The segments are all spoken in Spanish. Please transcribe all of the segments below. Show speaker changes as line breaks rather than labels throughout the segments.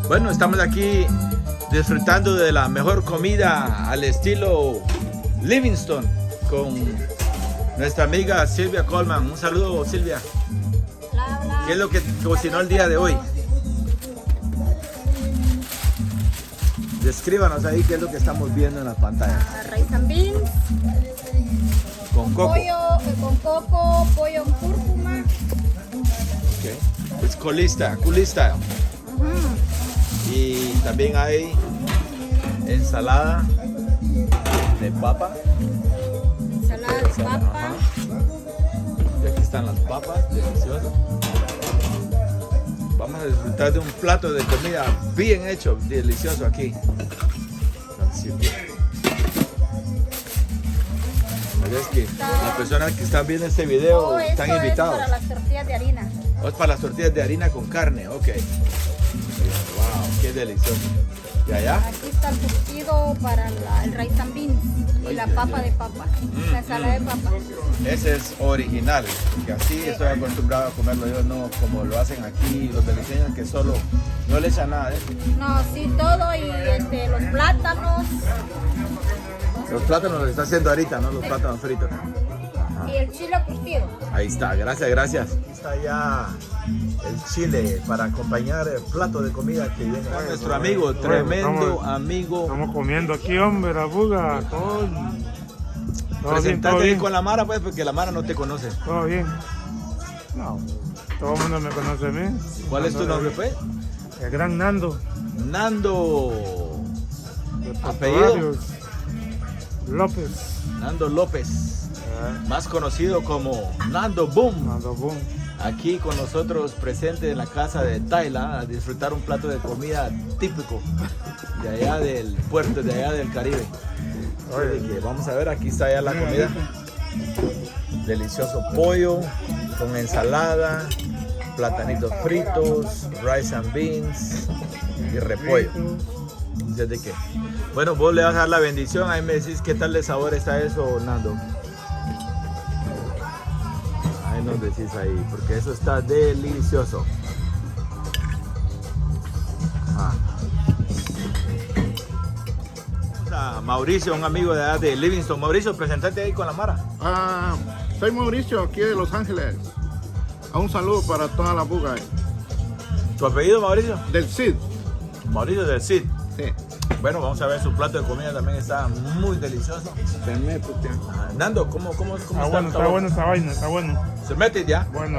Bueno, estamos aquí disfrutando de la mejor comida al estilo Livingston con nuestra amiga Silvia Coleman. Un saludo, Silvia.
Hola, hola.
¿Qué es lo que cocinó el día de hoy? Descríbanos ahí qué es lo que estamos viendo en la pantalla.
Rice and beans,
Con coco.
con coco, pollo en cúrcuma.
Okay. Es coolista. Y también hay ensalada de papa.
Ensalada de papa.
Ajá. Y aquí están las papas, delicioso. Vamos a disfrutar de un plato de comida bien hecho, delicioso aquí. Es que las personas que están viendo este video
Todo
están
esto
invitados.
es para las tortillas de harina.
Oh, es para las tortillas de harina con carne, ok. Wow, qué delicioso. ¿Y allá?
Aquí está el curtido para el rice and beans y la papa de papa, la ensalada de papa.
Ese es original, porque así estoy acostumbrado a comerlo yo, no como lo hacen aquí los beliceños que solo no le echan nada, ¿eh?
No, sí, todo y los plátanos
Los plátanos los está haciendo ahorita, ¿no? Los plátanos fritos. Ajá.
y el chile curtido.
Ahí está, gracias. Aquí está ya el chile para acompañar el plato de comida que viene. Nuestro amigo, tremendo amigo.
Estamos comiendo aquí, hombre, la buga. Todo
Presentate
bien.
con la Mara, pues, porque la Mara no te conoce.
Todo bien. No, todo el mundo me conoce a mí.
¿Cuál es tu nombre, pues?
El gran Nando.
Nando.
De Puerto
Apellido.
Barrios. López.
Nando López, más conocido como Nando Boom.
Nando Boom.
Aquí con nosotros presente en la casa de Tayla a disfrutar un plato de comida típico de allá del puerto, de allá del Caribe. Oye, que vamos a ver, aquí está ya la comida. Delicioso pollo con ensalada, platanitos fritos, rice and beans y repollo. ¿Desde qué? Bueno, vos le vas a dar la bendición, ahí me decís qué tal de sabor está eso, Nando. Ahí nos decís ahí, porque eso está delicioso. Ah. Vamos a Mauricio, un amigo de allá de Livingston. Mauricio, presentate ahí con la Mara.
Soy Mauricio, aquí de Los Ángeles. Un saludo para toda la buga
¿Tu apellido, Mauricio?
del CID.
Mauricio del CID.
Sí.
Bueno, vamos a ver su plato de comida, también está muy delicioso. Ah, Nando, ¿cómo
Está
está
bueno,
el
está
sabor?
bueno esa vaina, está bueno.
¿Se mete ya?
Bueno.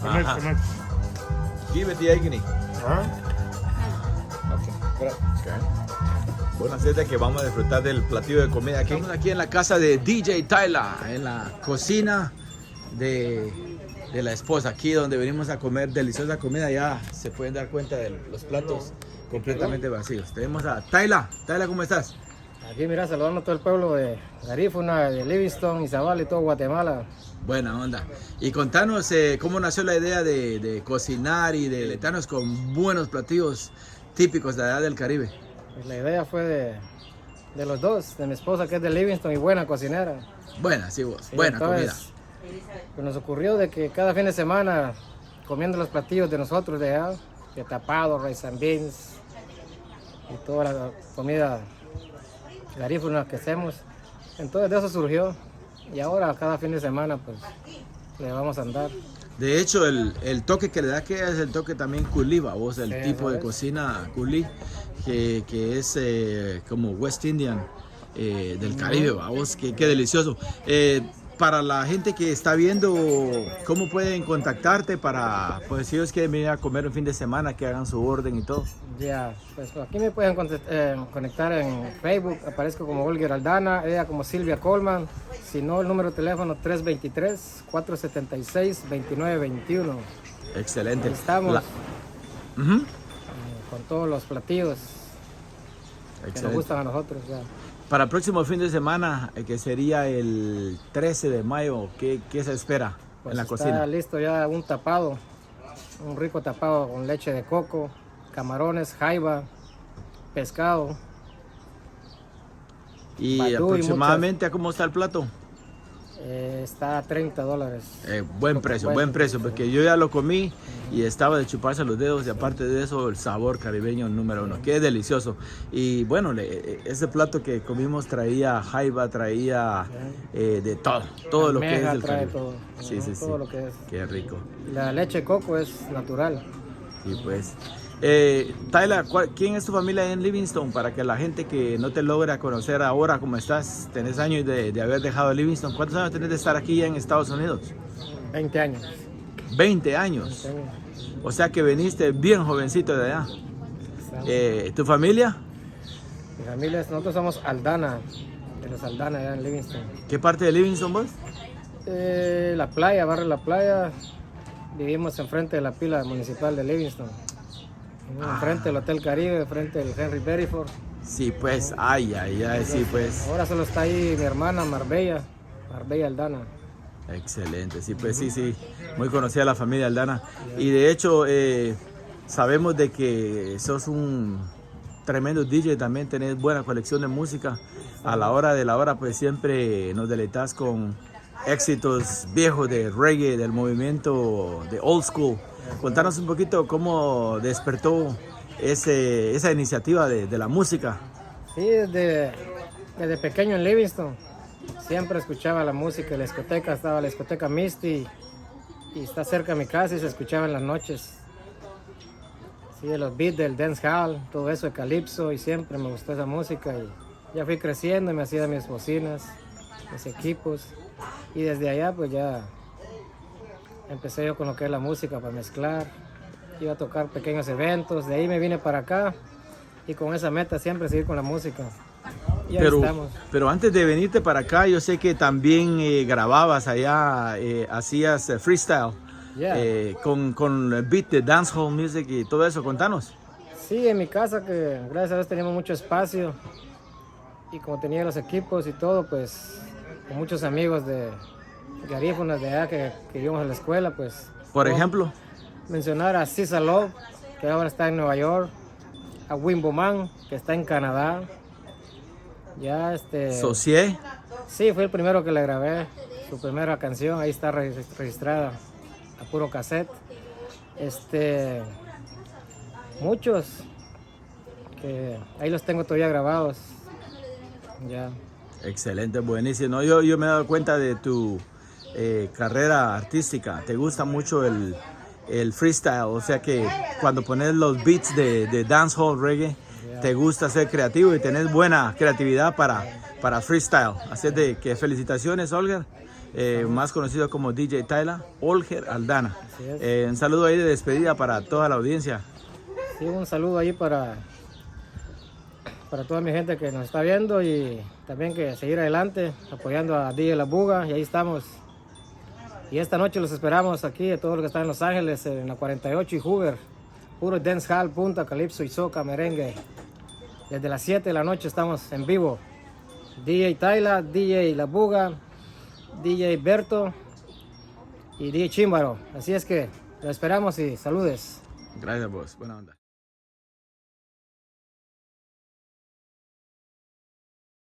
Ajá.
Se mete.
Give it the agony.
¿Ah?
Bueno, así es de que vamos a disfrutar del platillo de comida aquí. Estamos aquí en la casa de DJ Tyler, en la cocina de la esposa, aquí donde venimos a comer deliciosa comida. Ya se pueden dar cuenta de los platos completamente vacíos. Tenemos a Tyler. Tyler, ¿cómo estás?
Aquí mira, saludando a todo el pueblo de Garífuna, de Livingston, Izabal y todo Guatemala.
Buena onda. Y contanos cómo nació la idea de cocinar y de deleitarnos con buenos platillos típicos de allá del Caribe.
Pues la idea fue de los dos, de mi esposa que es de Livingston y buena cocinera.
Buena, sí vos.
Sí,
Buena
entonces,
comida.
pues nos ocurrió de que cada fin de semana comiendo los platillos de nosotros de allá, de tapado, rice and beans y toda la comida garífuna que hacemos. Entonces de eso surgió y ahora cada fin de semana pues le vamos a andar.
De hecho, el toque que le da que es el toque también culí, vos, el
Sí,
tipo de
¿sabes?
cocina culí, que es como West Indian del Caribe, vos, qué delicioso. Para la gente que está viendo, ¿cómo pueden contactarte para, pues si ellos quieren venir a comer un fin de semana, que hagan su orden y todo?
Ya, pues aquí me pueden conectar en Facebook, aparezco como Olga Aldana, ella como Silvia Coleman, si no el número de teléfono 323-476-2921.
Excelente.
Ahí estamos
Ujú.
con todos los platillos que nos
Excelente.
gustan a nosotros. Ya.
Para el próximo fin de semana, que sería el 13 de mayo, ¿qué se espera
Pues
en la
está
cocina?
listo ya un tapado, un rico tapado con leche de coco, camarones, jaiba, pescado.
Y
badú y
aproximadamente, ¿a cómo está el plato?
Está a $30.
Buen precio, porque yo ya lo comí y estaba de chuparse los dedos y aparte de eso el sabor caribeño número 1, que es delicioso. Y bueno, ese plato que comimos traía jaiba, traía de todo lo que es del
trae
Caribe.
todo.
Sí, sí, sí.
Todo lo que es.
Qué rico.
La leche de coco es natural.
Y pues, Tyler, ¿quién es tu familia en Livingston? Para que la gente que no te logra conocer ahora como estás, tenés años de haber dejado Livingston. ¿Cuántos años tenés de estar aquí ya en Estados Unidos?
20 años.
20 años.
20 años.
O sea que viniste bien jovencito de allá. ¿Tu familia?
Mi familia, nosotros somos Aldana, de los Aldana allá en Livingston.
¿Qué parte de Livingston vos?
La playa, barrio La Playa. Vivimos enfrente de la pila municipal de Livingston. Enfrente del Hotel Caribe, enfrente del Henry Berryford.
Sí, pues, ay, sí, pues.
Ahora solo está ahí mi hermana Marbella Aldana.
Excelente, sí, pues sí, muy conocida la familia Aldana. Y de hecho, sabemos de que sos un tremendo DJ, también tenés buena colección de música. A la hora de la hora, pues siempre nos deleitas con éxitos viejos de reggae, del movimiento de old school. Contanos un poquito cómo despertó esa iniciativa de la música.
Sí, desde pequeño en Livingston siempre escuchaba la música. La discoteca, estaba la discoteca Misty y está cerca de mi casa y se escuchaba en las noches. Sí, de los beats del dancehall, todo eso de calipso, y siempre me gustó esa música y ya fui creciendo y me hacía mis bocinas, mis equipos, y desde allá pues ya empecé yo con lo que es la música para mezclar. Iba a tocar pequeños eventos, de ahí me vine para acá y con esa meta siempre seguir con la música. Y ahí estamos.
Pero antes de venirte para acá, yo sé que también grababas allá, hacías freestyle.
Yeah.
Con el beat de dancehall music y todo eso. Contanos.
Sí, en mi casa, que gracias a Dios teníamos mucho espacio y como tenía los equipos y todo, pues con muchos amigos de garífunas de allá que íbamos a la escuela, pues.
Por ejemplo.
Mencionar a Cisa Love, que ahora está en Nueva York, a Wimbo Man, que está en Canadá. Ya
Socié.
Sí, fue el primero que le grabé, su primera canción, ahí está registrada a puro cassette. Muchos que ahí los tengo todavía grabados. Ya.
Excelente, buenísimo. Yo me he dado cuenta de tu carrera artística. Te gusta mucho el freestyle, o sea que cuando pones los beats de dancehall reggae, te gusta ser creativo y tenés buena creatividad para freestyle. Así de que felicitaciones, Olger, más conocido como DJ Tyler, Olger Aldana. Un saludo ahí de despedida para toda la audiencia.
Sí, un saludo ahí para toda mi gente que nos está viendo y también que seguir adelante apoyando a DJ La Buga, y ahí estamos. Y esta noche los esperamos aquí, a todos los que están en Los Ángeles, en la 48 y Hoover. Puro dancehall, punta, calipso y soca, merengue. Desde las 7 de la noche estamos en vivo. DJ Tyler, DJ La Buga, DJ Berto y DJ Chimbaro. Así es que los esperamos y saludes.
Gracias, vos. Buena onda.